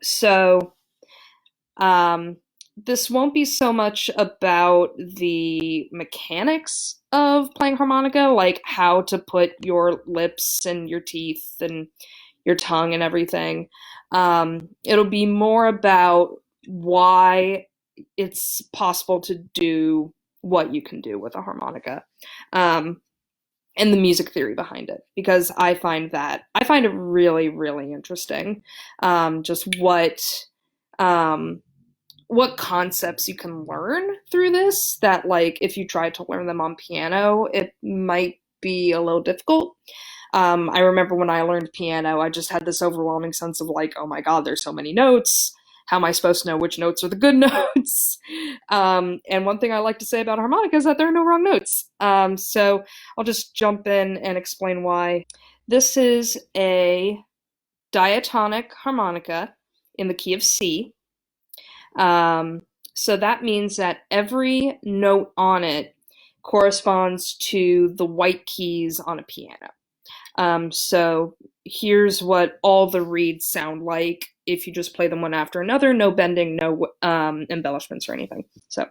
So this won't be so much about the mechanics of playing harmonica, like how to put your lips and your teeth and your tongue and everything. It'll be more about why it's possible to do what you can do with a harmonica. Um, and the music theory behind it, because I find it really, really interesting. Just um, what concepts you can learn through this that, like, if you try to learn them on piano, it might be a little difficult. I remember when I learned piano, I just had this overwhelming sense of like, oh my God, there's so many notes. How am I supposed to know which notes are the good notes? And one thing I like to say about harmonica is that there are no wrong notes. So I'll just jump in and explain why. This is a diatonic harmonica in the key of C. So that means that every note on it corresponds to the white keys on a piano. So here's what all the reeds sound like if you just play them one after another, no bending, no embellishments or anything. So.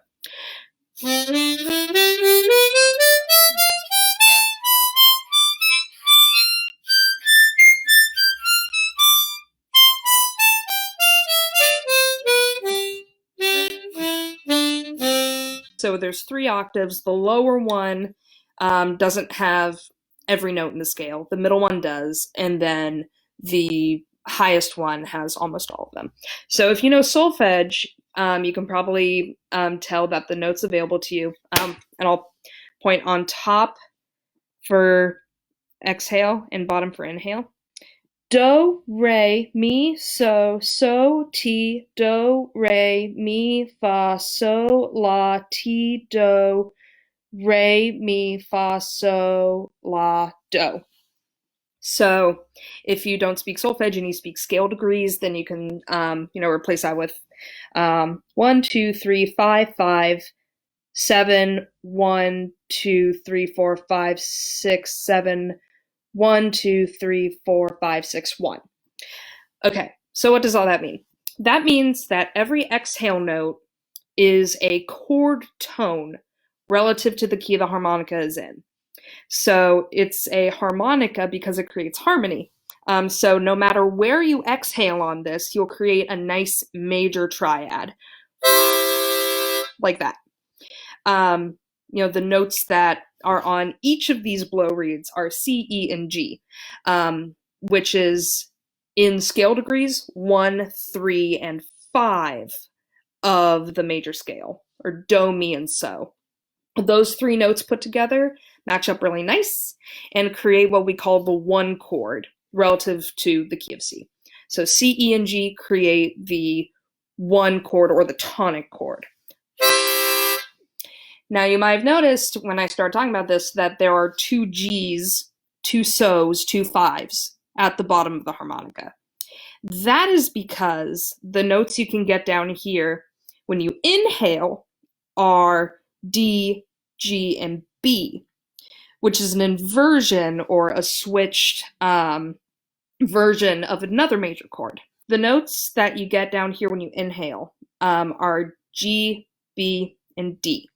So there's 3 octaves. The lower one doesn't have every note in the scale. The middle one does, and then the highest one has almost all of them. So if you know solfege, you can probably tell that the notes available to you, and I'll point on top for exhale and bottom for inhale. Do, re, mi, so, ti, do, re, mi, fa, so, la, ti, do, re, mi, fa, so, la, do. So if you don't speak solfege and you speak scale degrees, then you can, replace that with 1, 2, 3, 5, 5, 7, 1, 2, 3, 4, 5, 6, 7, 1, 2, 3, 4, 5, 6, 1. Okay, so what does all that mean? That means that every exhale note is a chord tone relative to the key the harmonica is in. So it's a harmonica because it creates harmony. So no matter where you exhale on this, you'll create a nice major triad. Like that. The notes that are on each of these blow reeds are C, E, and G, which is in scale degrees 1, 3, and 5 of the major scale, or do, mi, and so. Those 3 notes put together match up really nice and create what we call the one chord relative to the key of C. So C, E, and G create the one chord, or the tonic chord. Now you might have noticed when I started talking about this that there are 2 Gs, 2 sos, 2 5s at the bottom of the harmonica. That is because the notes you can get down here when you inhale are D, G, and B, which is an inversion or a switched version of another major chord. The notes that you get down here when you inhale are G, B, and D.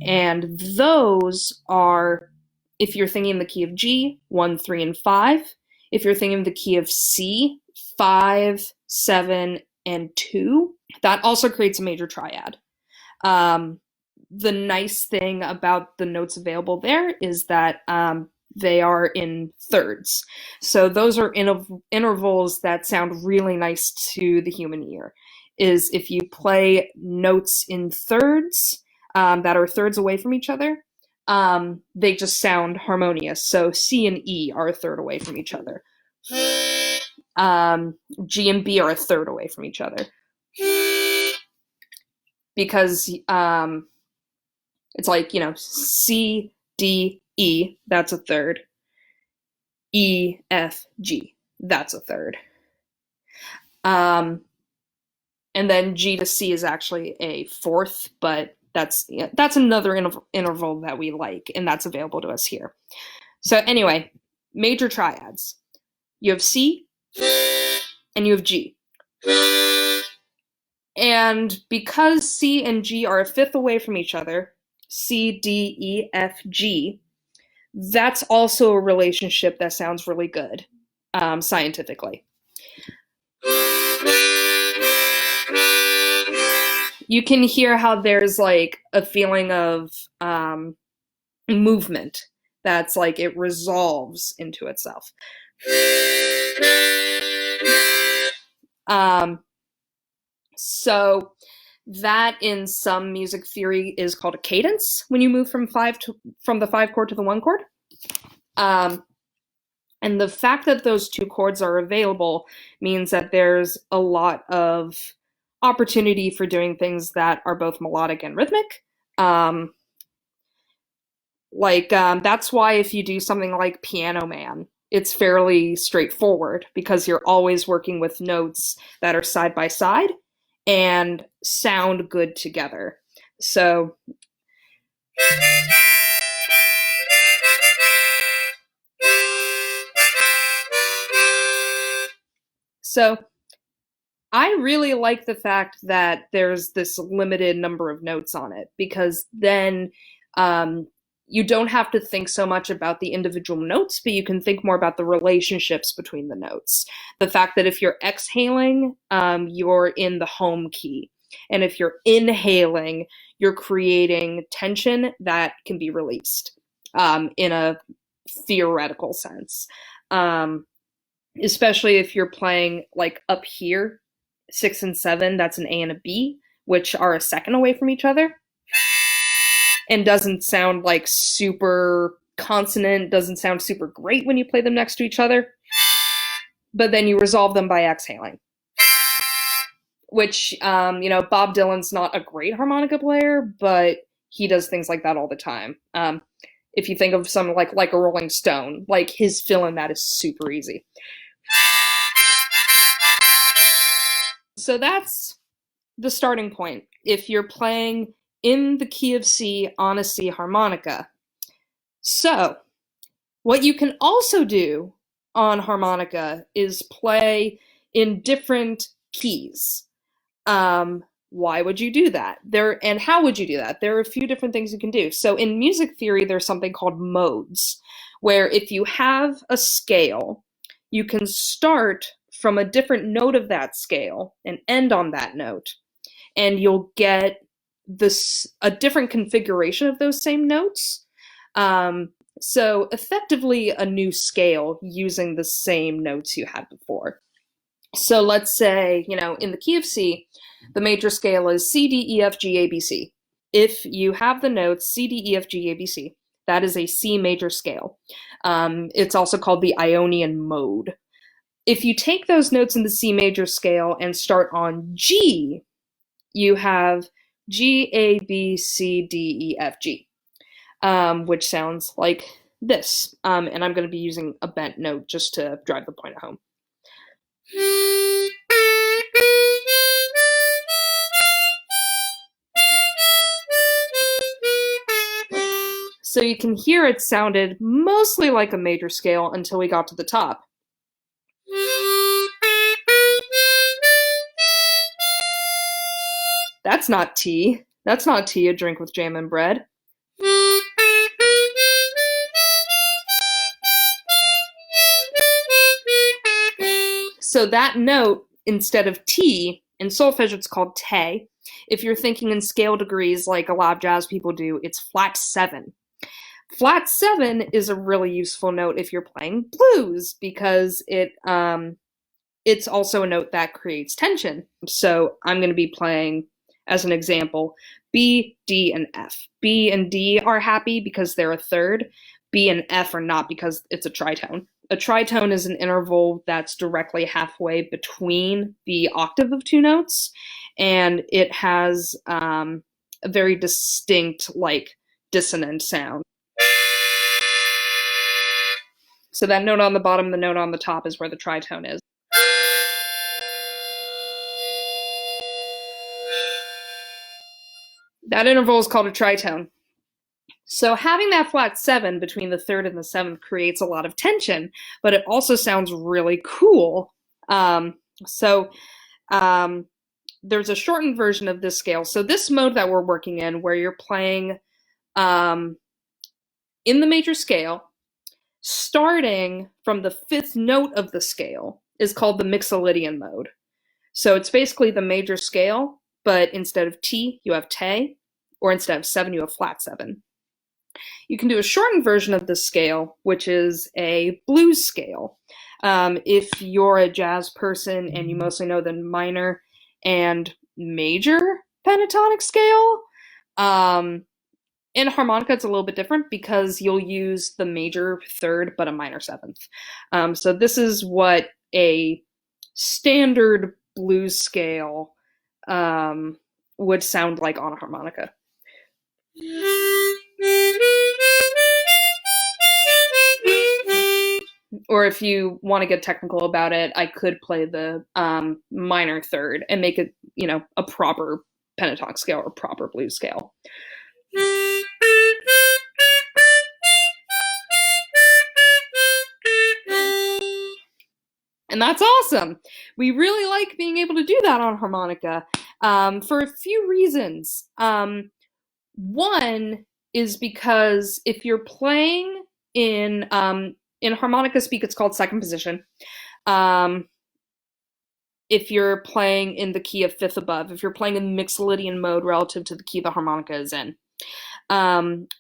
And those are, if you're thinking the key of G, 1, 3, and 5. If you're thinking the key of C, 5, 7, and 2. That also creates a major triad. The nice thing about the notes available there is that they are in thirds. So those are intervals that sound really nice to the human ear. Is if you play notes in thirds that are thirds away from each other, they just sound harmonious. So C and E are a third away from each other. G and B are a third away from each other. Because it's like, C, D, E, that's a third. E, F, G, that's a third. And then G to C is actually a fourth, but that's another interval that we like, and that's available to us here. So anyway, major triads. You have C, and you have G. And because C and G are a fifth away from each other, C, D, E, F, G, that's also a relationship that sounds really good scientifically. You can hear how there's like a feeling of movement that's like it resolves into itself. So that in some music theory is called a cadence when you move from the 5 chord to the 1 chord. And the fact that those 2 chords are available means that there's a lot of opportunity for doing things that are both melodic and rhythmic. That's why if you do something like Piano Man, it's fairly straightforward because you're always working with notes that are side by side and sound good together. So I really like the fact that there's this limited number of notes on it because then you don't have to think so much about the individual notes, but you can think more about the relationships between the notes. The fact that if you're exhaling, you're in the home key. And if you're inhaling, you're creating tension that can be released in a theoretical sense. Especially if you're playing like up here, 6 and 7, that's an A and a B, which are a second away from each other and doesn't sound like super consonant, doesn't sound super great when you play them next to each other. But then you resolve them by exhaling. Which, Bob Dylan's not a great harmonica player, but he does things like that all the time. If you think of something like a Rolling Stone, like his fill in that is super easy. So that's the starting point. If you're playing in the key of C on a C harmonica. So what you can also do on harmonica is play in different keys. Why would you do that? And how would you do that? There are a few different things you can do. So in music theory, there's something called modes, where if you have a scale, you can start from a different note of that scale and end on that note, and you'll get a different configuration of those same notes. So effectively a new scale using the same notes you had before. So let's say, in the key of C, the major scale is C, D, E, F, G, A, B, C. If you have the notes C, D, E, F, G, A, B, C, that is a C major scale. It's also called the Ionian mode. If you take those notes in the C major scale and start on G, you have G, A, B, C, D, E, F, G, which sounds like this. And I'm going to be using a bent note just to drive the point home. So you can hear it sounded mostly like a major scale until we got to the top. That's not tea. That's not tea, a drink with jam and bread. So that note, instead of T, in solfege it's called te. If you're thinking in scale degrees like a lot of jazz people do, it's flat 7. Flat 7 is a really useful note if you're playing blues because it's also a note that creates tension. So I'm going to be playing, as an example, B, D, and F. B and D are happy because they're a third. B and F are not because it's a tritone. A tritone is an interval that's directly halfway between the octave of 2 notes, and it has a very distinct, dissonant sound. So that note on the bottom, the note on the top is where the tritone is. That interval is called a tritone. So having that flat 7 between the 3rd and the 7th creates a lot of tension, but it also sounds really cool. So There's a shortened version of this scale. So this mode that we're working in, where you're playing in the major scale, starting from the fifth note of the scale, is called the Mixolydian mode. So it's basically the major scale, but instead of T, you have Te, or instead of 7, you have flat 7. You can do a shortened version of this scale, which is a blues scale. If you're a jazz person and you mostly know the minor and major pentatonic scale, in harmonica, it's a little bit different because you'll use the major third but a minor seventh. So this is what a standard blues scale would sound like on a harmonica. Or if you want to get technical about it, I could play the minor third and make it, a proper pentatonic scale or proper blues scale. And that's awesome. We really like being able to do that on harmonica for a few reasons. One is because if you're playing in harmonica speak, it's called second position. If you're playing in the key of fifth above, if you're playing in Mixolydian mode relative to the key the harmonica is in.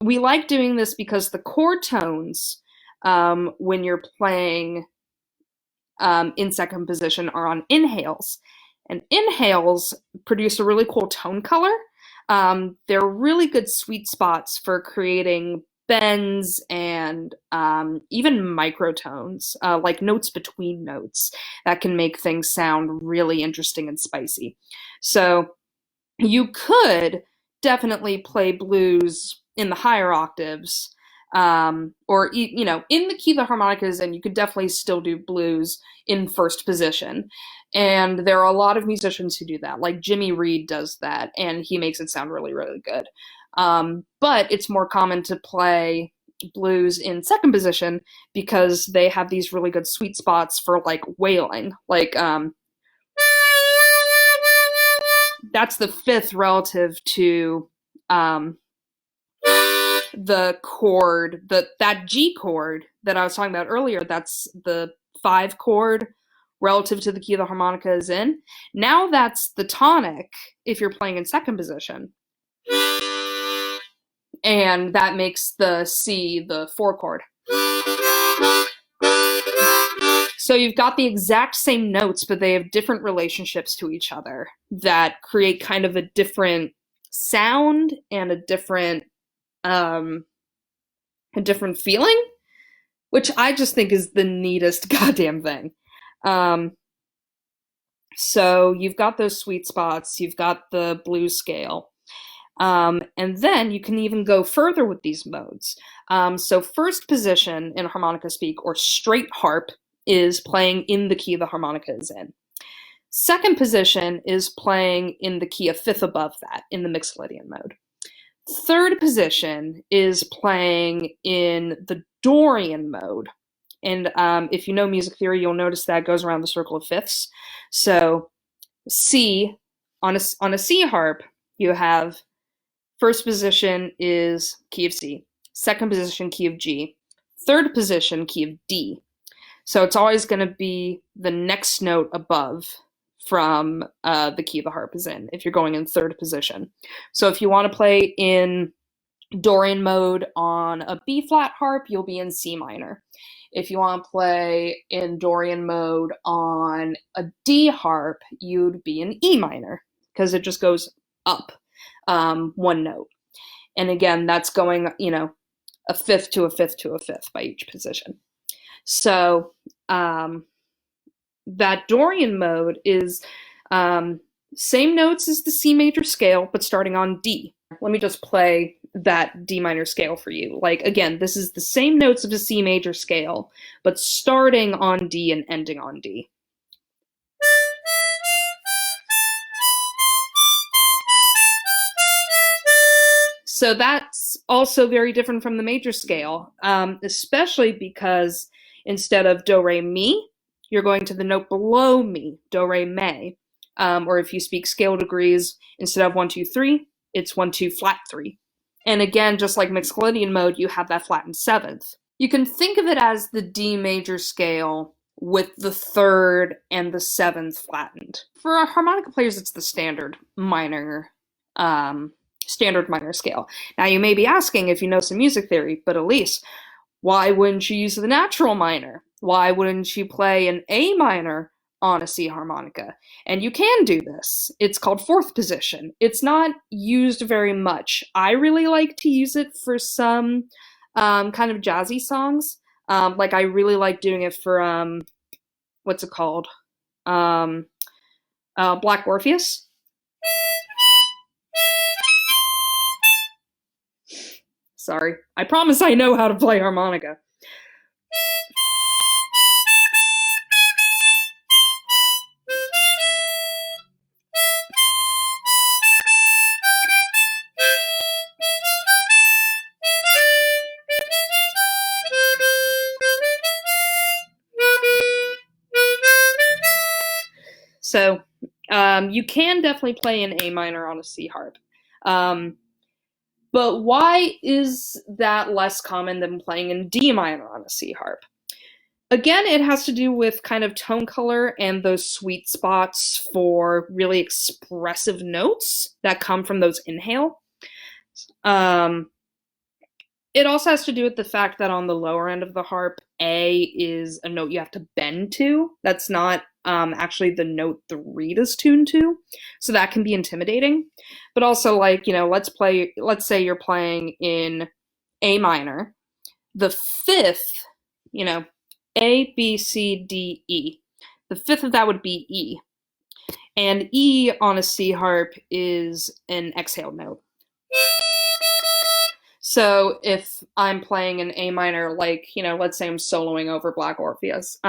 We like doing this because the chord tones, when you're playing in second position, are on inhales. And inhales produce a really cool tone color. They're really good sweet spots for creating bends and even microtones, like notes between notes, that can make things sound really interesting and spicy. So you could definitely play blues in the higher octaves, or in the key the harmonica is in. You could definitely still do blues in first position. And there are a lot of musicians who do that, like Jimmy Reed does that, and he makes it sound really, really good. But it's more common to play blues in second position because they have these really good sweet spots for like wailing. Like that's the fifth relative to the chord, that G chord that I was talking about earlier. That's the 5 chord relative to the key the harmonica is in. Now that's the tonic if you're playing in second position. And that makes the C the 4 chord. So you've got the exact same notes, but they have different relationships to each other that create kind of a different sound and a different feeling, which I just think is the neatest goddamn thing. So you've got those sweet spots, you've got the blues scale, and then you can even go further with these modes. So first position in harmonica speak, or straight harp, is playing in the key the harmonica is in. Second position is playing in the key of fifth above that, in the Mixolydian mode. Third position is playing in the Dorian mode. And if you know music theory, you'll notice that goes around the circle of fifths. So C, on a C harp, you have first position is key of C, second position key of G, third position key of D. So it's always going to be the next note above from the key the harp is in, if you're going in third position. So if you want to play in Dorian mode on a B flat harp, you'll be in C minor. If you want to play in Dorian mode on a D harp, you'd be in E minor, because it just goes up one note. And again, that's going, a fifth to a fifth to a fifth by each position. So that Dorian mode is same notes as the C major scale, but starting on D. Let me just play that D minor scale for you. Like, again, this is the same notes of the C major scale, but starting on D and ending on D. So that's also very different from the major scale, especially because instead of do, re, mi, you're going to the note below mi, do, re, mi. or if you speak scale degrees, instead of 1, 2, 3, it's 1, 2, flat 3. And again, just like Mixolydian mode, you have that flattened seventh. You can think of it as the D major scale with the third and the seventh flattened. For our harmonica players, it's the standard minor scale. Now you may be asking if you know some music theory, but Elise, why wouldn't you use the natural minor? Why wouldn't you play an A minor on a C harmonica? And you can do this. It's called fourth position. It's not used very much. I really like to use it for some kind of jazzy songs. Like I really like doing it for what's it called? Black Orpheus. Sorry, I promise I know how to play harmonica. So you can definitely play an A minor on a C harp. But why is that less common than playing in D minor on a C harp? Again, it has to do with kind of tone color and those sweet spots for really expressive notes that come from those inhale. It also has to do with the fact that on the lower end of the harp, A is a note you have to bend to. That's not actually the note the reed is tuned to. So that can be intimidating. But also, like, let's say you're playing in A minor. The fifth, A, B, C, D, E. The fifth of that would be E. And E on a C harp is an exhale note. So if I'm playing an A minor, like, let's say I'm soloing over Black Orpheus.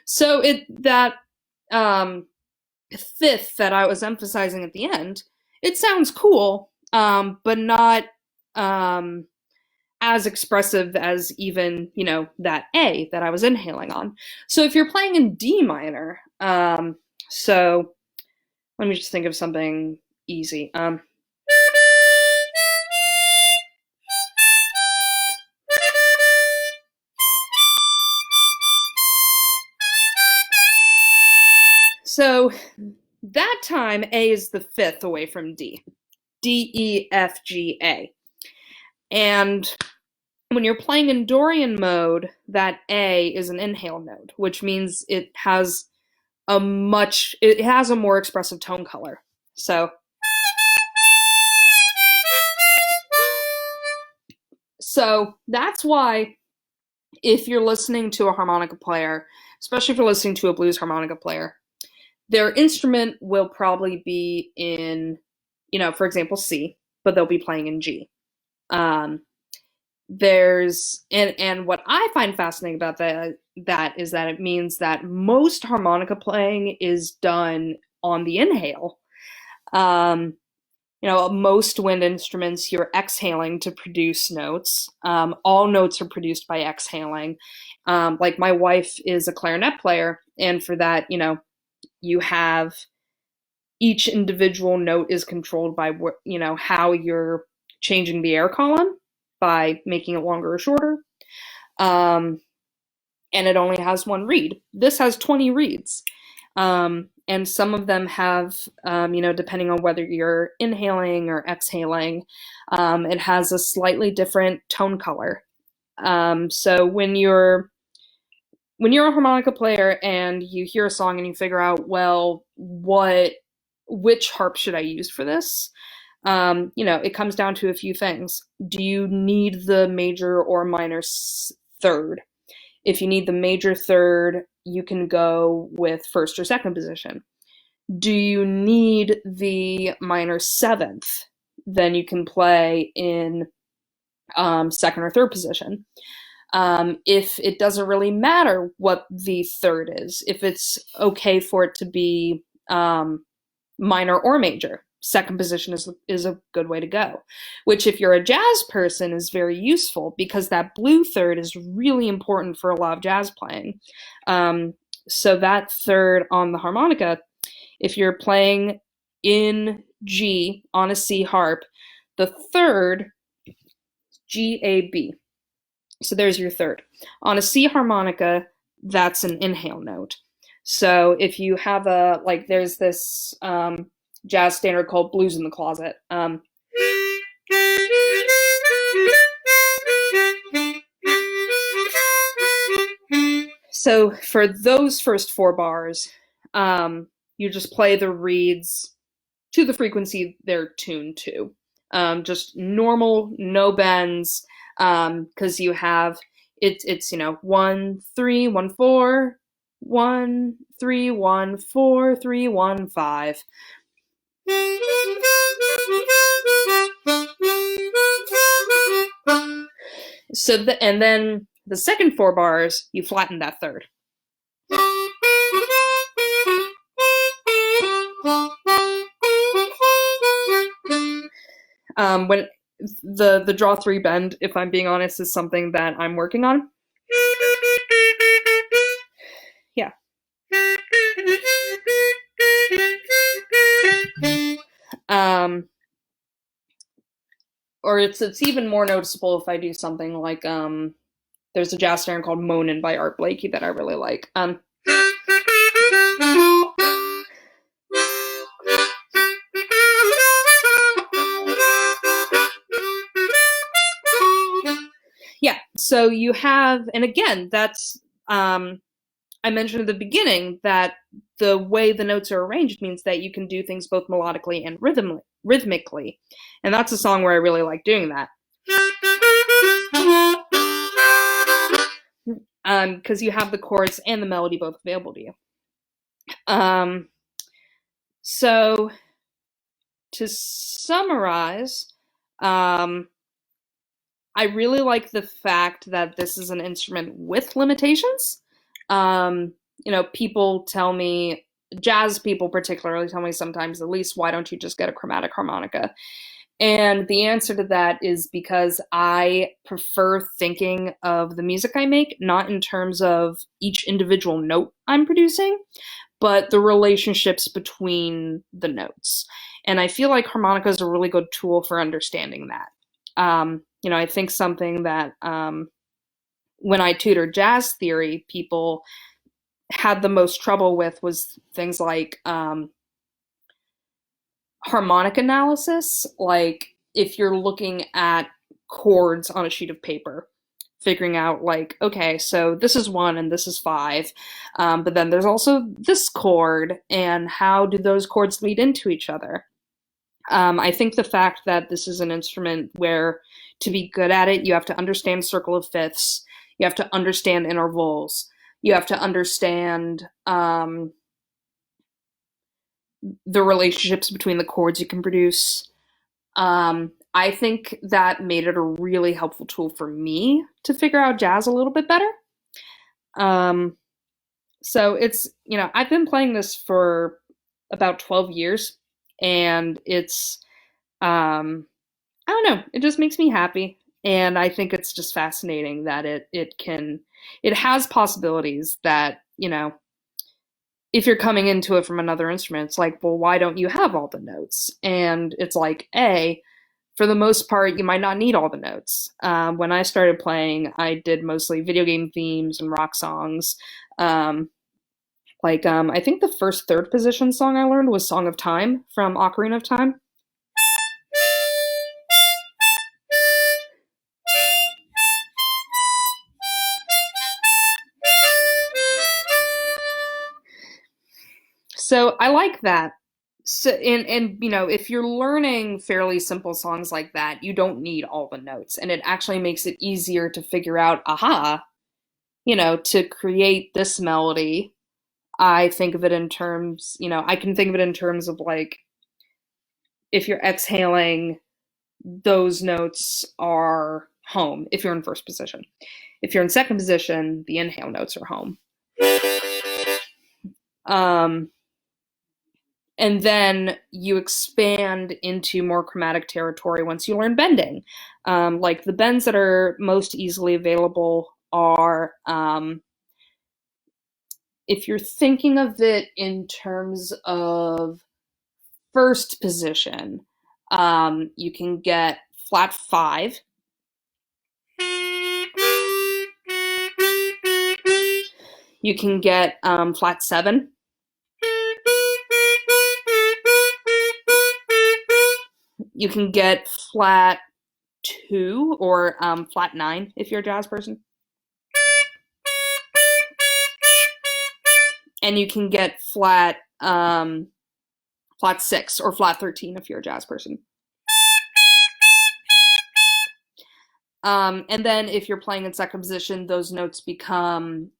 So that fifth that I was emphasizing at the end, it sounds cool, but not as expressive as even, that A that I was inhaling on. So if you're playing in D minor, so let me just think of something easy. So that time A is the fifth away from D. D, E, F, G, A. And when you're playing in Dorian mode, that A is an inhale note, which means it has a more expressive tone color. So that's why if you're listening to a harmonica player, especially if you're listening to a blues harmonica player, their instrument will probably be in, for example, C, but they'll be playing in G. There's and what I find fascinating about that is that it means that most harmonica playing is done on the inhale. Most wind instruments, you're exhaling to produce notes. All notes are produced by exhaling. Like my wife is a clarinet player, and for that, you have each individual note is controlled by how you're changing the air column by making it longer or shorter. And it only has one reed. This has 20 reeds. And some of them have, depending on whether you're inhaling or exhaling, it has a slightly different tone color. So when you're a harmonica player and you hear a song and you figure out, well, which harp should I use for this? It comes down to a few things. Do you need the major or minor third? If you need the major third, you can go with first or second position. Do you need the minor seventh? Then you can play in second or third position. If it doesn't really matter what the third is, if it's okay for it to be minor or major, second position is a good way to go, which if you're a jazz person is very useful because that blue third is really important for a lot of jazz playing. So that third on the harmonica, if you're playing in G on a C harp, the third, G, A, B. So there's your third. On a C harmonica, that's an inhale note. So if you have there's this jazz standard called Blues in the Closet. So for those first four bars, you just play the reeds to the frequency they're tuned to. Just normal, no bends, because you have it's 1 3 1 4 1 3 1 4 3 1 5. And then the second four bars you flatten that third. When the draw three bend, if I'm being honest, is something that I'm working on. Yeah. Or it's even more noticeable if I do something like there's a jazz standard called Moanin' by Art Blakey that I really like. Yeah, so you have, and again, that's I mentioned at the beginning that the way the notes are arranged means that you can do things both melodically and rhythmically. And that's a song where I really like doing that. Because you have the chords and the melody both available to you. So to summarize, I really like the fact that this is an instrument with limitations. People tell me, jazz people particularly tell me sometimes, at least, why don't you just get a chromatic harmonica? And the answer to that is because I prefer thinking of the music I make, not in terms of each individual note I'm producing, but the relationships between the notes. And I feel like harmonica is a really good tool for understanding that. I think something that when I tutored jazz theory, people had the most trouble with was things like harmonic analysis, like if you're looking at chords on a sheet of paper, figuring out like, okay, so this is 1 and this is 5, but then there's also this chord, and how do those chords lead into each other? I think the fact that this is an instrument where to be good at it, you have to understand circle of fifths, you have to understand intervals, you have to understand the relationships between the chords you can produce. I think that made it a really helpful tool for me to figure out jazz a little bit better. So it's, I've been playing this for about 12 years, and it's, I don't know, it just makes me happy. And I think it's just fascinating that it has possibilities that, if you're coming into it from another instrument, it's like, well, why don't you have all the notes? And it's like, for the most part, you might not need all the notes. When I started playing, I did mostly video game themes and rock songs. I think the first third position song I learned was Song of Time from Ocarina of Time. So I like that. So and if you're learning fairly simple songs like that, you don't need all the notes, and it actually makes it easier to figure out, to create this melody. I think of it in terms, I can think of it in terms of like, if you're exhaling, those notes are home if you're in first position. If you're in second position, the inhale notes are home. And then you expand into more chromatic territory once you learn bending. Like the bends that are most easily available are, if you're thinking of it in terms of first position, you can get flat 5. You can get flat 7. You can get flat 2 or flat 9 if you're a jazz person. And you can get flat 6 or flat 13 if you're a jazz person. And then if you're playing in second position, those notes become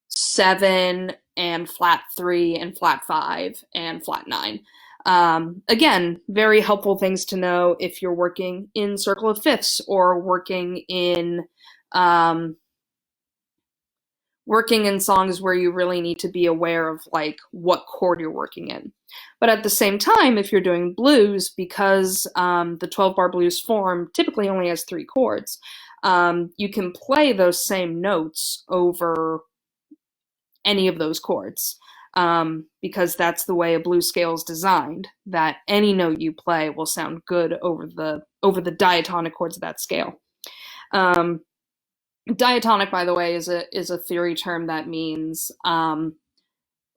7 and flat 3 and flat 5 and flat 9. Again, very helpful things to know if you're working in circle of fifths or working in songs where you really need to be aware of like what chord you're working in. But at the same time, if you're doing blues, because the 12-bar blues form typically only has 3 chords, you can play those same notes over any of those chords, because that's the way a blues scale is designed, that any note you play will sound good over the diatonic chords of that scale. Diatonic, by the way, is a theory term that means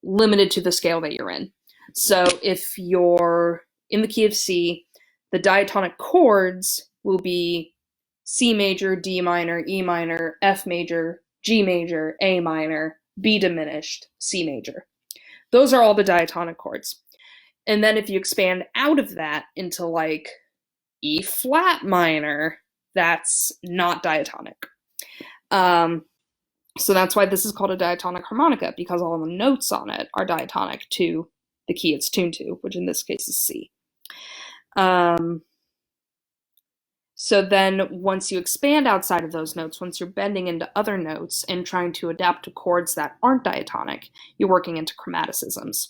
limited to the scale that you're in. So if you're in the key of C, the diatonic chords will be C major, D minor, E minor, F major, G major, A minor, B diminished, C major. Those are all the diatonic chords. And then if you expand out of that into like E flat minor, that's not diatonic. So that's why this is called a diatonic harmonica, because all the notes on it are diatonic to the key it's tuned to, which in this case is C. So then once you expand outside of those notes, once you're bending into other notes and trying to adapt to chords that aren't diatonic, you're working into chromaticisms.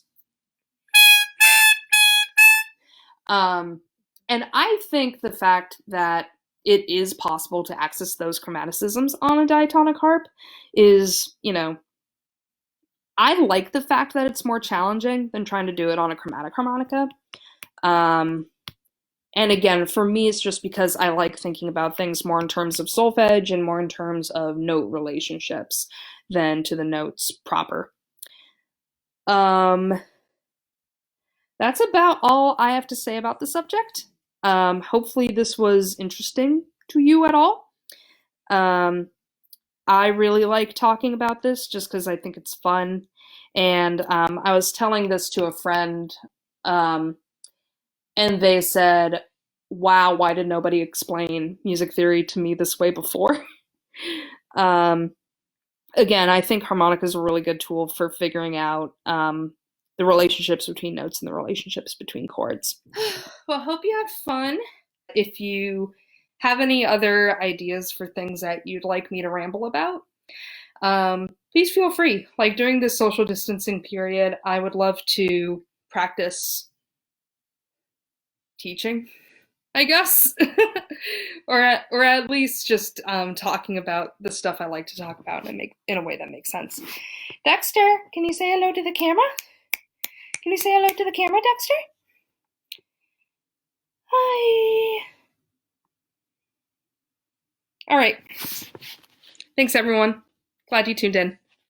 And I think the fact that it is possible to access those chromaticisms on a diatonic harp is, I like the fact that it's more challenging than trying to do it on a chromatic harmonica. And again, for me, it's just because I like thinking about things more in terms of solfege and more in terms of note relationships than to the notes proper. That's about all I have to say about the subject. Hopefully this was interesting to you at all. I really like talking about this just because I think it's fun. And I was telling this to a friend, and they said, wow, why did nobody explain music theory to me this way before? Again, I think harmonica is a really good tool for figuring out the relationships between notes and the relationships between chords. Well, hope you had fun. If you have any other ideas for things that you'd like me to ramble about, please feel free. Like during this social distancing period, I would love to practice teaching, I guess, or at least just talking about the stuff I like to talk about and make in a way that makes sense. Dexter, can you say hello to the camera? Can you say hello to the camera, Dexter? Hi. All right. Thanks, everyone. Glad you tuned in.